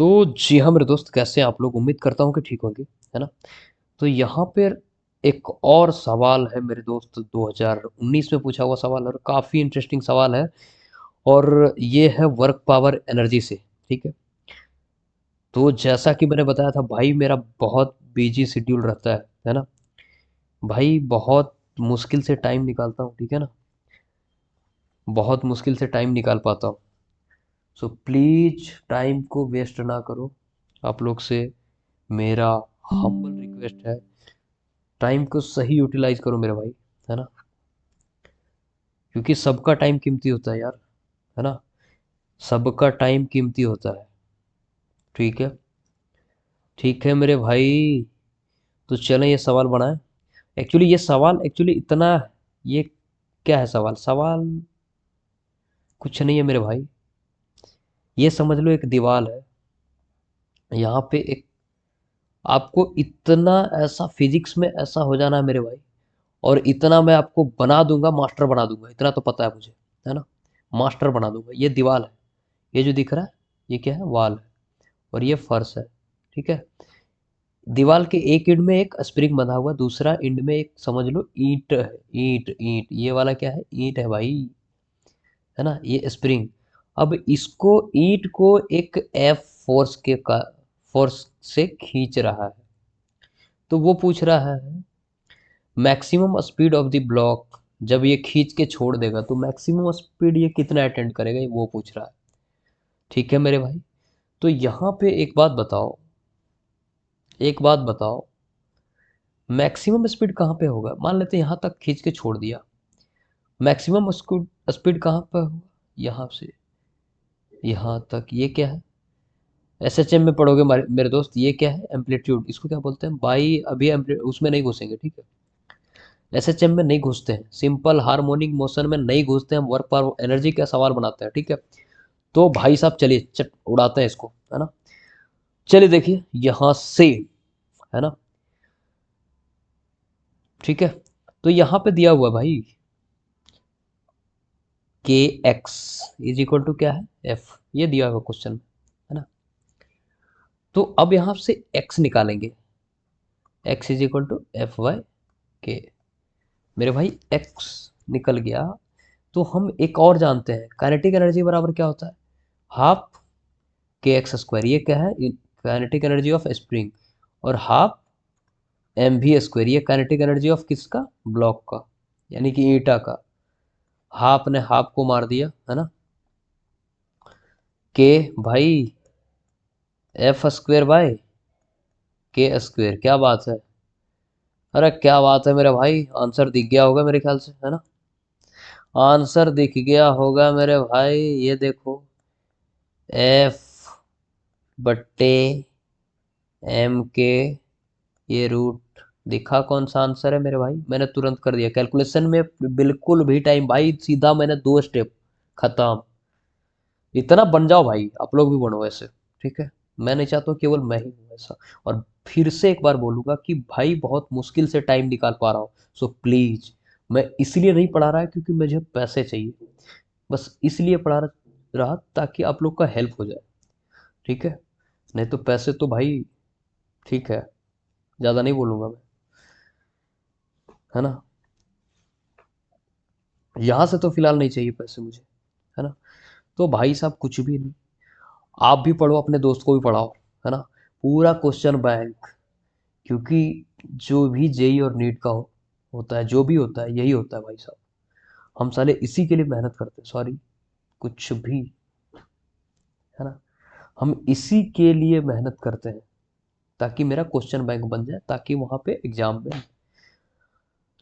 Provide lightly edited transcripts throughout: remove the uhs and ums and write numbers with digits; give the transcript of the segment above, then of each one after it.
तो जी हाँ मेरे दोस्त, कैसे हैं आप लोग? उम्मीद करता हूँ कि ठीक होंगे, है ना? तो यहाँ पर एक और सवाल है मेरे दोस्त, 2019 में पूछा हुआ सवाल और काफ़ी इंटरेस्टिंग सवाल है। और ये है वर्क पावर एनर्जी से। ठीक है। तो जैसा कि मैंने बताया था भाई, मेरा बहुत बिजी शेड्यूल रहता है ना भाई? बहुत मुश्किल से टाइम निकालता हूँ, ठीक है ना? बहुत मुश्किल से टाइम निकाल पाता हूँ। सो प्लीज टाइम को वेस्ट ना करो। आप लोग से मेरा हम्बल रिक्वेस्ट है, टाइम को सही यूटिलाइज करो मेरे भाई, है ना? क्योंकि सबका टाइम कीमती होता है यार, है ना? सबका टाइम कीमती होता है। ठीक है। ठीक है मेरे भाई। तो चलें ये सवाल बनाएं। एक्चुअली ये सवाल एक्चुअली इतना, ये क्या है सवाल? सवाल कुछ नहीं है मेरे भाई। ये समझ लो एक दीवार है। यहाँ पे एक, आपको इतना ऐसा फिजिक्स में ऐसा हो जाना है मेरे भाई, और इतना मैं आपको बना दूंगा, मास्टर बना दूंगा, इतना तो पता है मुझे, है ना? मास्टर बना दूंगा। ये दीवार है, ये जो दिख रहा है ये क्या है? वॉल है। और ये फर्श है। ठीक है। दीवार के एक एंड में एक स्प्रिंग बंधा हुआ, दूसरा एंड में एक समझ लो ईंट है। ईंट ईंट ये वाला क्या है? ईंट है भाई, है ना? ये स्प्रिंग। अब इसको, ईंट को एक एफ फोर्स के का फोर्स से खींच रहा है। तो वो पूछ रहा है maximum speed of the block. जब ये खींच के छोड़ देगा तो मैक्सिमम स्पीड ये कितना अटेंड करेगा, ये वो पूछ रहा है। ठीक है मेरे भाई। तो यहाँ पे एक बात बताओ, एक बात बताओ, मैक्सिमम स्पीड कहाँ पे होगा? मान लेते हैं यहाँ तक खींच के छोड़ दिया, मैक्सिमम स्पीड कहाँ पर होगा? यहाँ से यहाँ तक। ये क्या है? एसएचएम में पढ़ोगे मेरे दोस्त, ये क्या है? एम्पलीट्यूड। इसको क्या बोलते हैं भाई? अभी उसमें नहीं घुसेंगे, ठीक है? एसएचएम में नहीं घुसते हैं, सिंपल हार्मोनिक मोशन में नहीं घुसते हैं, हम वर्क पावर एनर्जी का सवाल बनाते हैं, ठीक है? तो भाई साहब चलिए चट उड़ाते हैं इसको, है ना? चलिए देखिए यहाँ से, है ना? ठीक है। तो यहाँ पे दिया हुआ भाई के एक्स इज इक्वल टू क्या है? एफ। ये दिया हुआ क्वेश्चन, है ना? तो अब यहाँ से एक्स निकालेंगे। X is equal to F Y K. मेरे भाई एक्स निकल गया। तो हम एक और जानते हैं, काइनेटिक एनर्जी बराबर क्या होता है? हाफ के एक्स स्क्वायर। ये क्या है? Kinetic energy of spring. और हाफ एम भी स्क्वायर। ये काइनेटिक एनर्जी ऑफ किसका? ब्लॉक का, यानी कि ईटा का। हाफ ने हाफ को मार दिया, है ना? के भाई एफ स्क्वायर बाय के स्क्वायर। क्या बात है? अरे क्या बात है मेरे भाई, आंसर दिख गया होगा मेरे ख्याल से, है ना? आंसर दिख गया होगा मेरे भाई। ये देखो, एफ बट्टे एम के, ये रूट दिखा। कौन सा आंसर है मेरे भाई? मैंने तुरंत कर दिया कैलकुलेशन में, बिल्कुल भी टाइम भाई, सीधा मैंने 2 स्टेप खत्म। इतना बन जाओ भाई, आप लोग भी बनो ऐसे। ठीक है। मैं नहीं चाहता हूँ केवल मैं ही हूँ ऐसा। और फिर से एक बार बोलूंगा कि भाई बहुत मुश्किल से टाइम निकाल पा रहा हूँ। सो प्लीज, मैं इसलिए नहीं पढ़ा रहा है क्योंकि मुझे पैसे चाहिए, बस इसलिए पढ़ा रहा ताकि आप लोग का हेल्प हो जाए। ठीक है। नहीं तो पैसे तो भाई, ठीक है, ज़्यादा नहीं बोलूँगा मैं, है ना? यहाँ से तो फिलहाल नहीं चाहिए पैसे मुझे, है ना? तो भाई साहब कुछ भी नहीं, आप भी पढ़ो, अपने दोस्त को भी पढ़ाओ, है ना? पूरा क्वेश्चन बैंक। क्योंकि जो भी जेई और नीट का होता है, जो भी होता है, यही होता है भाई साहब। हम साले इसी के लिए मेहनत करते हैं, सॉरी, कुछ भी, है ना? हम इसी के लिए मेहनत करते हैं ताकि मेरा क्वेश्चन बैंक बन जाए, ताकि वहाँ पे एग्जाम में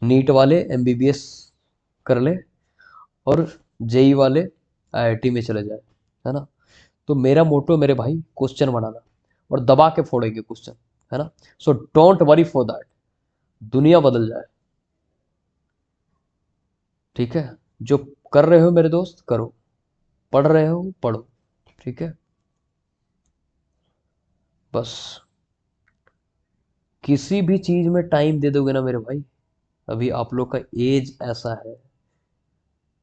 नीट वाले एमबीबीएस कर ले और जेई वाले आईआईटी में चले जाए, है ना? तो मेरा मोटो मेरे भाई क्वेश्चन बनाना, और दबा के फोड़ेंगे क्वेश्चन, है ना? So don't worry for that, दुनिया बदल जाए। ठीक है। जो कर रहे हो मेरे दोस्त करो, पढ़ रहे हो पढ़ो। ठीक है। बस किसी भी चीज में टाइम दे दोगे ना मेरे भाई, अभी आप लोग का एज ऐसा है,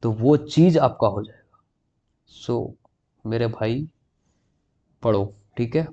तो वो चीज आपका हो जाएगा। सो मेरे भाई पढ़ो। ठीक है?